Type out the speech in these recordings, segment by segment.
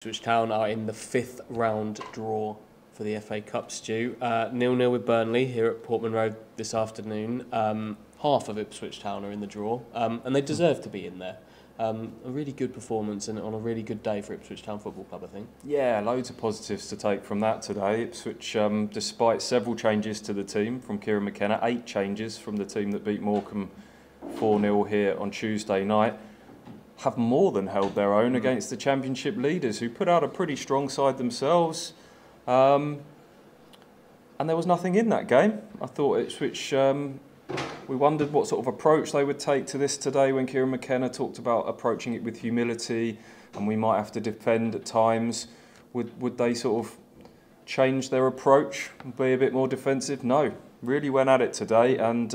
Ipswich Town are in the 5th round draw for the FA Cup, Stu. 0-0 with Burnley here at Portman Road this afternoon. Half of Ipswich Town are in the draw, and they deserve to be in there. A really good performance and on a really good day for Ipswich Town Football Club, I think. Yeah, loads of positives to take from that today. Ipswich, despite several changes to the team from Kieran McKenna, 8 changes from the team that beat Morecambe 4-0 here on Tuesday night, have more than held their own against the Championship leaders, who put out a pretty strong side themselves. And there was nothing in that game. I thought Ipswich, we wondered what sort of approach they would take to this today when Kieran McKenna talked about approaching it with humility and we might have to defend at times. Would they sort of change their approach and be a bit more defensive? No. Really went at it today and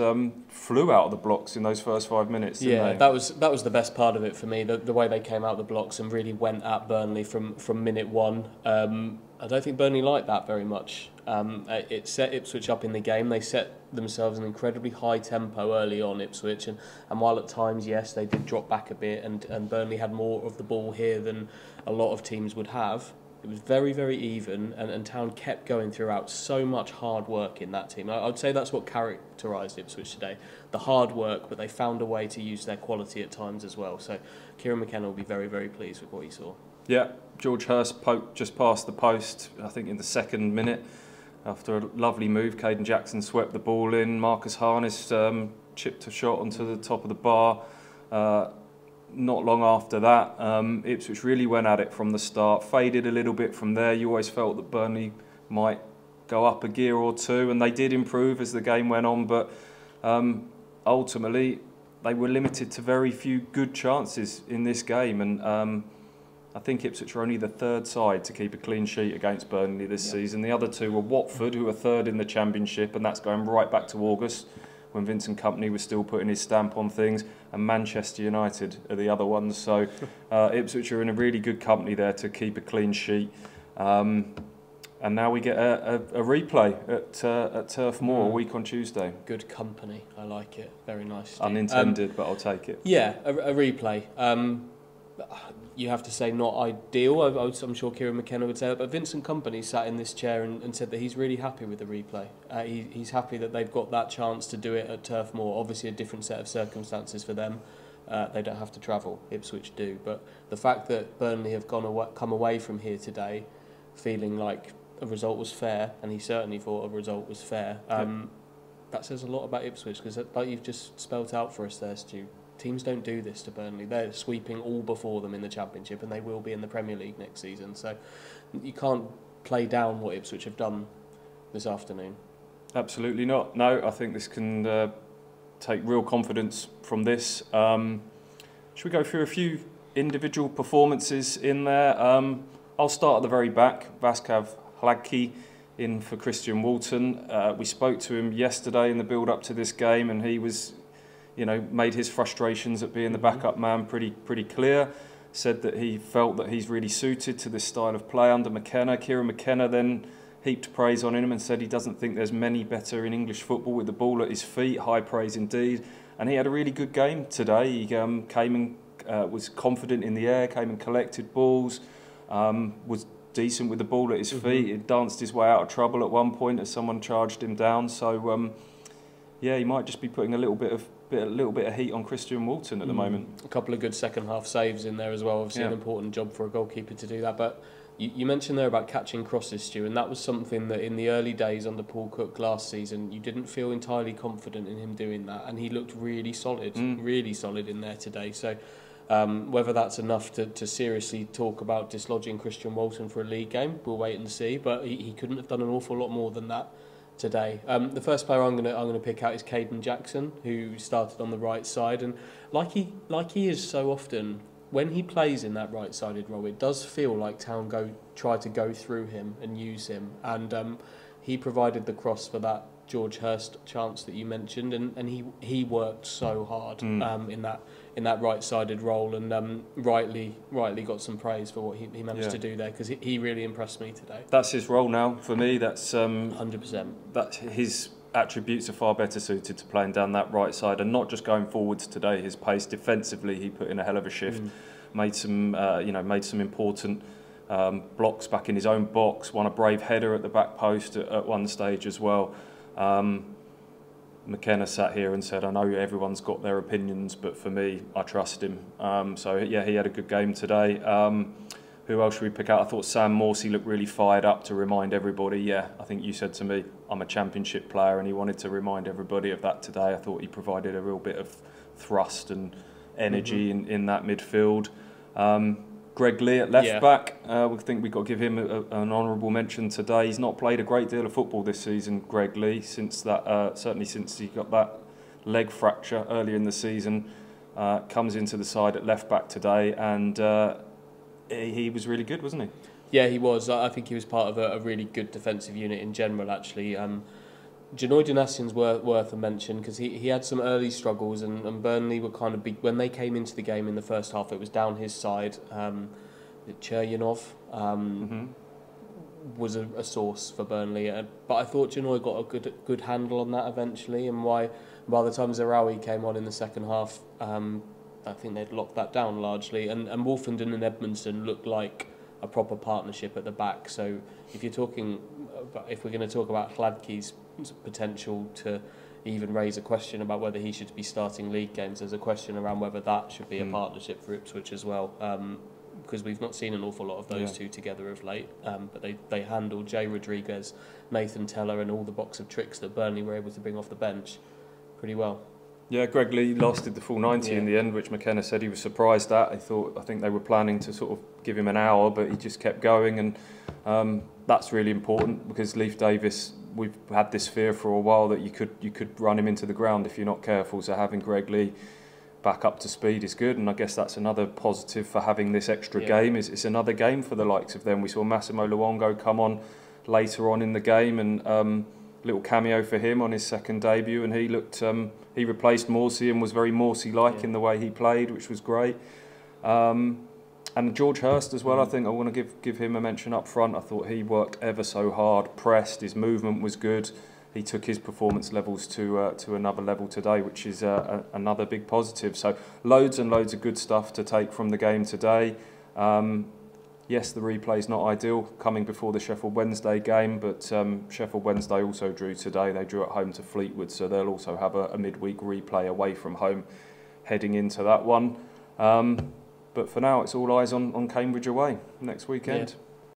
flew out of the blocks in those first 5 minutes, didn't they? That was the best part of it for me, the way they came out the blocks and really went at Burnley from minute one. I don't think Burnley liked that very much. It set Ipswich up in the game. They set themselves an incredibly high tempo early on, Ipswich, and while at times, yes, they did drop back a bit and Burnley had more of the ball here than a lot of teams would have. It was very, very even, and Town kept going throughout. So much hard work in that team. I'd say that's what characterised Ipswich today. The hard work, but they found a way to use their quality at times as well. So Kieran McKenna will be very, very pleased with what he saw. Yeah, George Hurst poked just past the post, I think in the 2nd minute. After a lovely move, Caden Jackson swept the ball in. Marcus Harness chipped a shot onto the top of the bar. Not long after that, Ipswich really went at it from the start, faded a little bit from there. You always felt that Burnley might go up a gear or two, and they did improve as the game went on, but ultimately they were limited to very few good chances in this game, and I think Ipswich are only the 3rd side to keep a clean sheet against Burnley this season. The other 2 were Watford, who are 3rd in the Championship, and that's going right back to August, when Vincent Kompany was still putting his stamp on things, and Manchester United are the other ones. So Ipswich are in a really good company there to keep a clean sheet. And now we get a replay at Turf Moor a week on Tuesday. Good company, I like it. Very nice. Steve. Unintended, but I'll take it. Yeah, a replay. You have to say not ideal. I'm sure Kieran McKenna would say that, but Vincent Kompany sat in this chair and said that he's really happy with the replay. He's happy that they've got that chance to do it at Turf Moor. Obviously a different set of circumstances for them. They don't have to travel, Ipswich do, but the fact that Burnley have come away from here today feeling like a result was fair, and he certainly thought a result was fair, that says a lot about Ipswich, because like you've just spelt out for us there, Stu, teams don't do this to Burnley. They're sweeping all before them in the Championship, and they will be in the Premier League next season. So you can't play down what Ipswich have done this afternoon. Absolutely not. No, I think this can take real confidence from this. Should we go through a few individual performances in there? I'll start at the very back. Vaskav Hladky in for Christian Walton. We spoke to him yesterday in the build-up to this game, and he was, made his frustrations at being the backup man pretty clear. Said that he felt that he's really suited to this style of play under McKenna. Kieran McKenna then heaped praise on him and said he doesn't think there's many better in English football with the ball at his feet. High praise indeed. And he had a really good game today. He came and was confident in the air, came and collected balls, was decent with the ball at his feet. He danced his way out of trouble at one point as someone charged him down. So, yeah, he might just be putting a little bit of heat on Christian Walton at the moment. A couple of good second half saves in there as well. Obviously an important job for a goalkeeper to do that. But you mentioned there about catching crosses, Stu, and that was something that in the early days under Paul Cook last season, you didn't feel entirely confident in him doing that, and he looked really solid in there today. So whether that's enough to seriously talk about dislodging Christian Walton for a league game, we'll wait and see. But he couldn't have done an awful lot more than that today. The first player I'm gonna pick out is Caden Jackson, who started on the right side, and like he is so often, when he plays in that right-sided role, it does feel like Town try to go through him and use him, and he provided the cross for that George Hurst chance that you mentioned, and he worked so hard in that right-sided role, and rightly got some praise for what he managed to do there, because he really impressed me today. That's his role now for me. That's 100%. That his attributes are far better suited to playing down that right side and not just going forwards today. His pace defensively, he put in a hell of a shift, made some important blocks back in his own box, won a brave header at the back post at one stage as well. McKenna sat here and said, I know everyone's got their opinions, but for me, I trust him. So yeah, he had a good game today. Who else should we pick out? I thought Sam Morsey looked really fired up to remind everybody. Yeah, I think you said to me, I'm a championship player, and he wanted to remind everybody of that today. I thought he provided a real bit of thrust and energy in that midfield. Greg Lee at left back, we think we've got to give him an honourable mention today. He's not played a great deal of football this season, Greg Lee, since that certainly since he got that leg fracture earlier in the season. Comes into the side at left back today, and he was really good, wasn't he? Yeah, he was. I think he was part of a really good defensive unit in general, actually. Janoy Donassian's worth a mention because he had some early struggles, and Burnley were kind of big. When they came into the game in the first half, it was down his side. Cheryanov was a source for Burnley, but I thought Janoy got a good handle on that eventually, and by the time Zarawi came on in the second half, I think they'd locked that down largely, and Wolfenden and Edmondson looked like a proper partnership at the back. So if we're going to talk about Hladky's potential to even raise a question about whether he should be starting league games, there's a question around whether that should be a partnership for Ipswich as well, because we've not seen an awful lot of those two together of late, but they handled Jay Rodriguez, Nathan Teller and all the box of tricks that Burnley were able to bring off the bench pretty well. Yeah, Greg Lee lasted the full 90 in the end, which McKenna said he was surprised at. I think they were planning to sort of give him an hour, but he just kept going, and that's really important because Leif Davis, we've had this fear for a while that you could run him into the ground if you're not careful. So having Greg Lee back up to speed is good, and I guess that's another positive for having this extra game. It's another game for the likes of them. We saw Massimo Luongo come on later on in the game, and little cameo for him on his second debut, and he looked. He replaced Morsey and was very Morsey-like in the way he played, which was great. And George Hurst as well. I think I want to give him a mention up front. I thought he worked ever so hard, pressed. His movement was good. He took his performance levels to another level today, which is another big positive. So loads and loads of good stuff to take from the game today. Yes, the replay's not ideal, coming before the Sheffield Wednesday game, but Sheffield Wednesday also drew today. They drew at home to Fleetwood, so they'll also have a midweek replay away from home heading into that one. But for now, it's all eyes on Cambridge away next weekend. Yeah.